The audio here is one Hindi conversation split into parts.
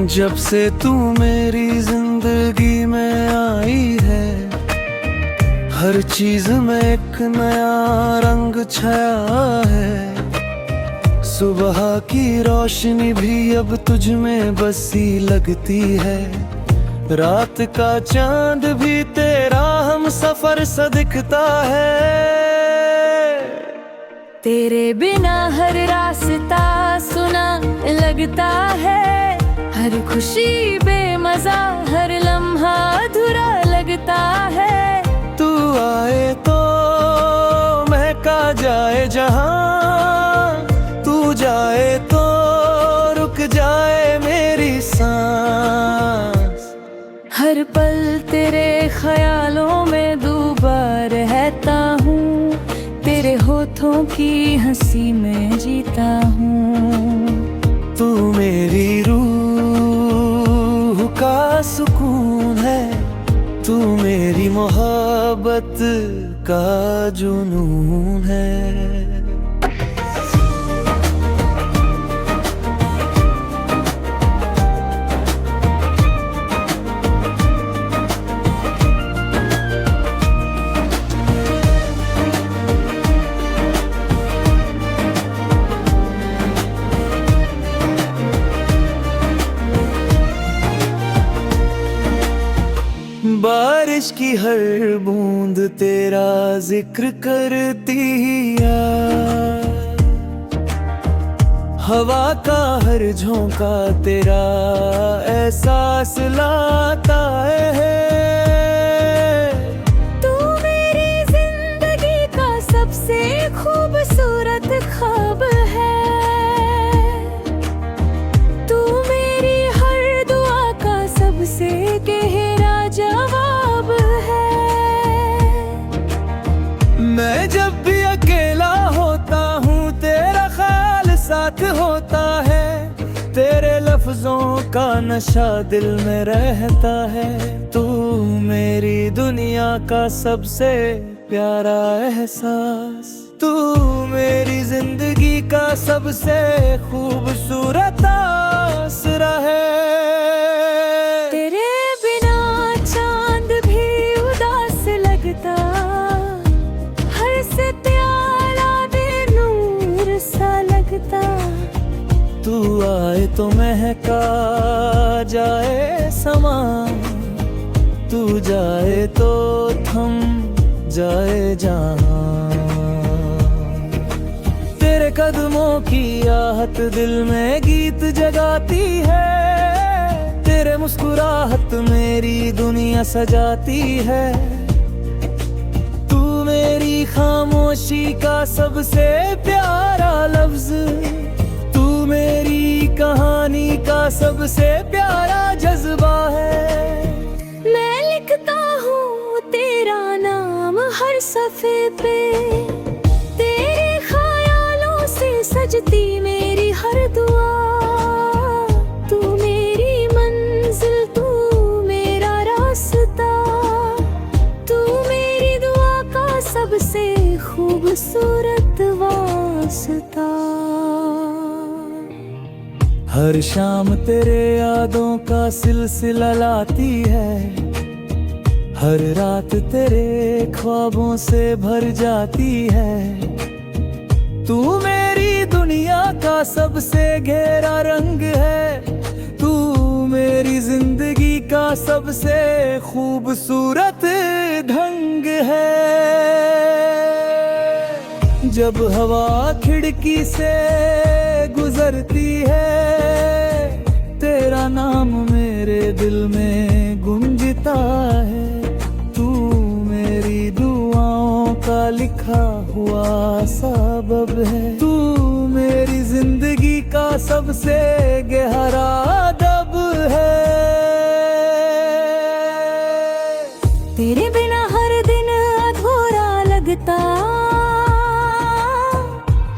जब से तू मेरी जिंदगी में आई है, हर चीज में एक नया रंग छाया है। सुबह की रोशनी भी अब तुझ में बसी लगती है, रात का चांद भी तेरा हम सफर सा दिखता है। तेरे बिना हर रास्ता सुना लगता है, हर खुशी बेमजा, हर लम्हा अधूरा लगता है। तू आए तो महका जाए जहां, तू जाए तो रुक जाए मेरी सांस। हर पल तेरे ख्यालों में डूबा रहता हूँ, तेरे होठों की हंसी में जीता हूँ। तू मेरी रूह का सुकून है, तू मेरी मोहब्बत का जुनून है। बारिश की हर बूंद तेरा जिक्र करती है, हवा का हर झोंका तेरा एहसास लाता है। तू मेरी जिंदगी का सबसे खूबसूरत ख्वाब है, तू मेरी हर दुआ का सबसे गहरा जवाब है। मैं जब भी अकेला होता हूँ तेरा ख्याल साथ होता है, तेरे लफ्जों का नशा दिल में रहता है। तू मेरी दुनिया का सबसे प्यारा एहसास, तू मेरी जिंदगी का सबसे खूबसूरत आसरा है। तू आए तो महका जाए समा, तू जाए तो थम जाए जहां। तेरे कदमों की आहट दिल में गीत जगाती है, तेरे मुस्कुराहट मेरी दुनिया सजाती है। तू मेरी खामोशी का सबसे प्यारा लफ्ज, मेरी कहानी का सबसे प्यारा जज्बा है। मैं लिखता हूँ तेरा नाम हर सफ़े पे, तेरे ख्यालों से सजती मेरी हर दुआ। तू मेरी मंजिल, तू मेरा रास्ता, तू मेरी दुआ का सबसे खूबसूरत वास्ता। हर शाम तेरे यादों का सिलसिला लाती है, हर रात तेरे ख्वाबों से भर जाती है। तू मेरी दुनिया का सबसे गहरा रंग है, तू मेरी जिंदगी का सबसे खूबसूरत ढंग है। जब हवा खिड़की से गुजरती है, तेरा नाम मेरे दिल में गूंजता है। तू मेरी दुआओं का लिखा हुआ सबब है, तू मेरी जिंदगी का सबसे गहरा दब है। तेरे बिना हर दिन अधूरा लगता,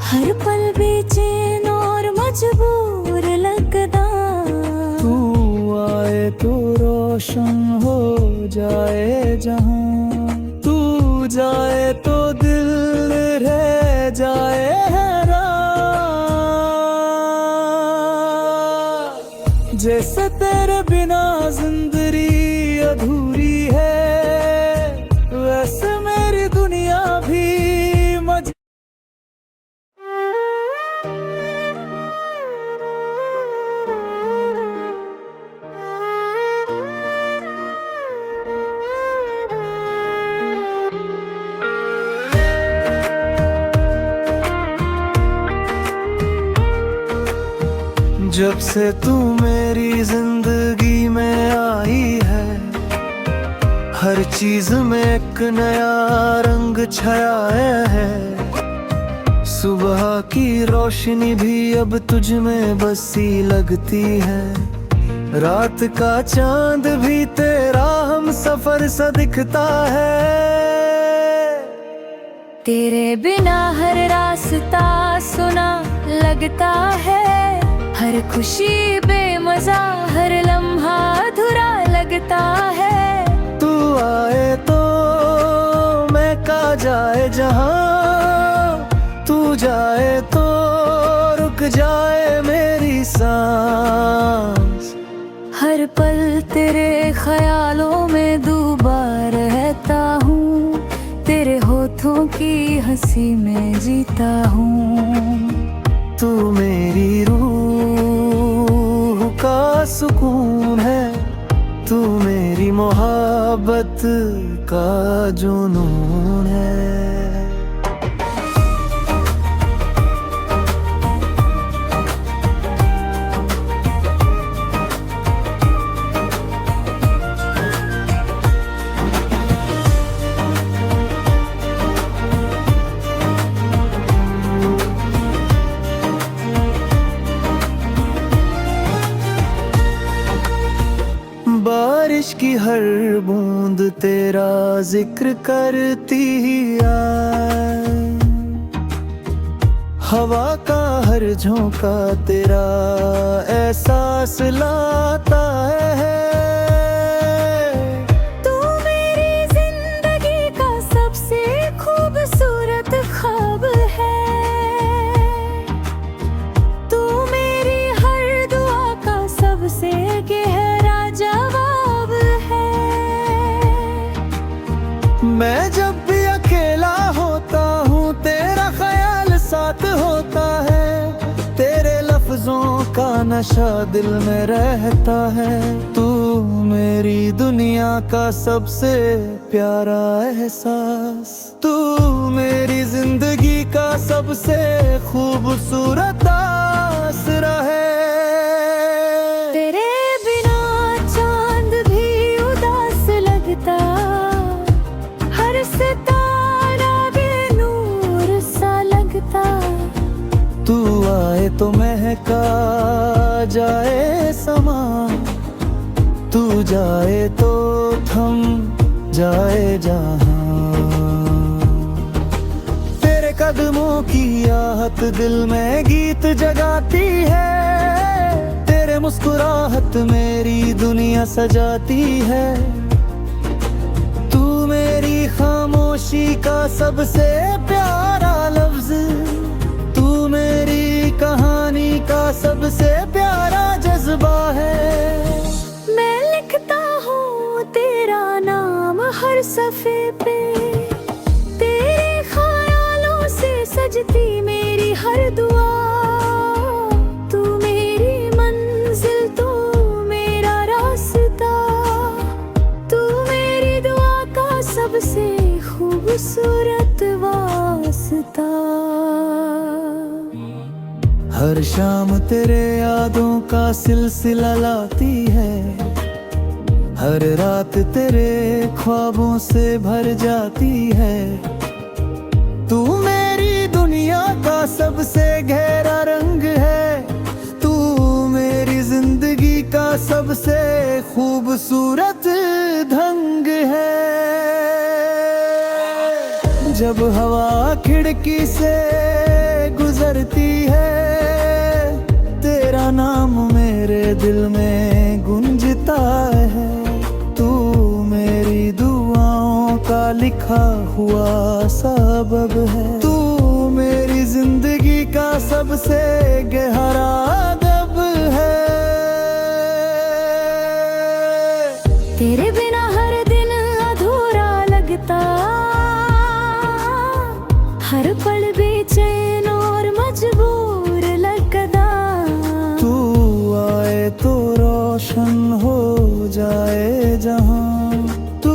हर पल बेचैन और मजबूर लगता। तू आए तो रोशन हो जाए जहां, तू जाए तो दिल रह जाए हैरान। जैसे जब से तू मेरी जिंदगी में आई है, हर चीज में एक नया रंग छाया है। सुबह की रोशनी भी अब तुझ में बसी लगती है, रात का चांद भी तेरा हम सफर सा दिखता है। तेरे बिना हर रास्ता सुना लगता है, हर खुशी बेमजा, हर लम्हा अधूरा लगता है। तू आए तो मैं का जाए जहां, तू जाए तो रुक जाए मेरी सांस। हर पल तेरे ख्यालों में डूबा रहता हूँ, तेरे होठों की हंसी में जीता हूँ। तू मेरी रूह का सुकून है, तू मेरी मोहब्बत का जुनून है। बारिश की हर बूंद तेरा जिक्र करती आए, हवा का हर झोंका तेरा एहसास लाता है। तू मेरी जिंदगी का सबसे खूबसूरत ख्वाब है, तू मेरी हर दुआ का सबसे गहरा जवाब है। मैं जब भी अकेला होता हूँ तेरा ख्याल साथ होता है, तेरे लफ्जों का नशा दिल में रहता है। तू मेरी दुनिया का सबसे प्यारा एहसास, तू मेरी जिंदगी का सबसे खूबसूरत आसरा है। तेरे बिना चांद भी उदास लगता, हर सितारा बेनूर सा लगता। तू आए तो महका जाए समा, तू जाए तो थम जाए जहां। तेरे कदमों की आहट दिल में गीत जगाती है, तेरे मुस्कुराहट मेरी दुनिया सजाती है। तू मेरी खामोशी का सबसे प्यारा लफ्ज, तू मेरी कहानी का सबसे प्यारा जज्बा है। मैं लिखता हूँ तेरा नाम हर सफ़े पे, तेरे ख्यालों से सजती मेरी हर दुआ। तू मेरी मंजिल, तू मेरा रास्ता, तू मेरी दुआ का सबसे खूबसूरत वास्ता। हर शाम तेरे यादों का सिलसिला लाती है, हर रात तेरे ख्वाबों से भर जाती है। तू मेरी दुनिया का सबसे गहरा रंग है, तू मेरी जिंदगी का सबसे खूबसूरत ढंग है। जब हवा खिड़की से गुजरती है, तेरा नाम मेरे दिल में गूंजता है। तू मेरी दुआओं का लिखा हुआ सबब है, तू मेरी जिंदगी का सबसे गहरा अदब है। तेरे बिना हर दिन अधूरा लगता, हर पल बेचैन और मजबूर लगता। तू आए तो रोशन हो जाए जहां, तू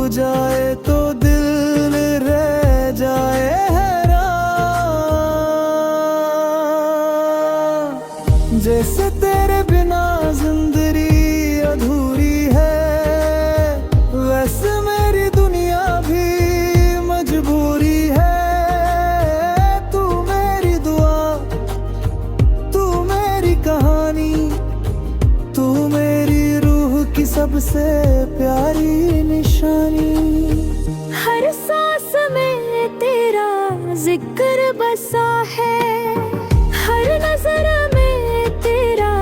जाए तो दिल रह जाए हैरान। जैसे सबसे प्यारी निशानी। हर सांस में तेरा जिक्र बसा है, हर नजर में तेरा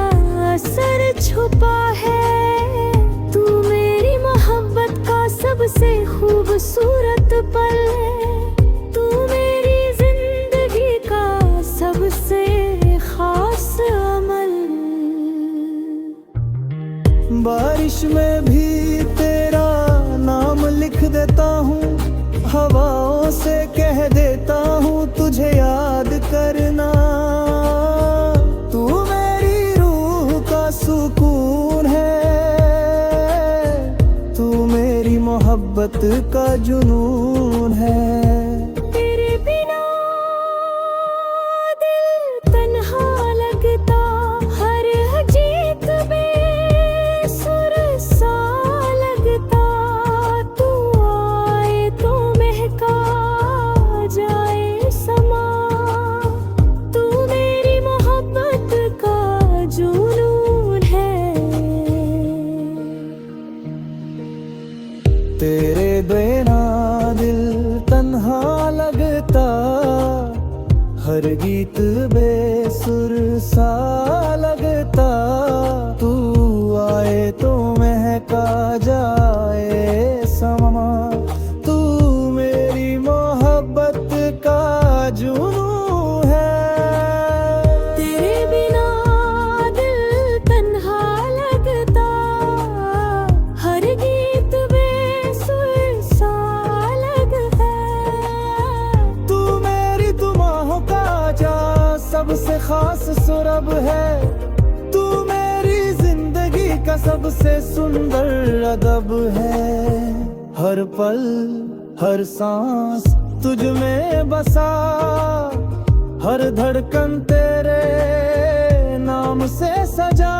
असर छुपा है। तू मेरी मोहब्बत का सबसे खूबसूरत पल है, तू मेरी जिंदगी का सबसे खास अमल। बारिश में भी तेरा नाम लिख देता हूँ, हवाओं से कह देता हूँ तुझे याद करना। तू मेरी रूह का सुकून है, तू मेरी मोहब्बत का जुनून है। तेरे बिना दिल तन्हा लगता, हर जीत बेसुर सा लगता। तू आए तो महका जाए समा, तू मेरी मोहब्बत का जुनून है। तेरे बिना दिल तन्हा लगता, हर गीत बेसुर सा लगता। तू आए तो महका जाए समा, तू मेरी मोहब्बत का जुनून है। तेरे बिना दिल तन्हा लगता, हर गीत बेसुर सा लगता। तू मेरी दुआओं का जा सबसे खास सुरब है, तू मेरी जिंदगी का सबसे सुंदर अदब है। हर पल हर सांस तुझ में बसा, हर धड़कन तेरे नाम से सजा।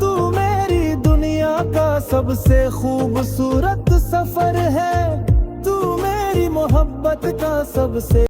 तू मेरी दुनिया का सबसे खूबसूरत सफर है, तू मेरी मोहब्बत का सबसे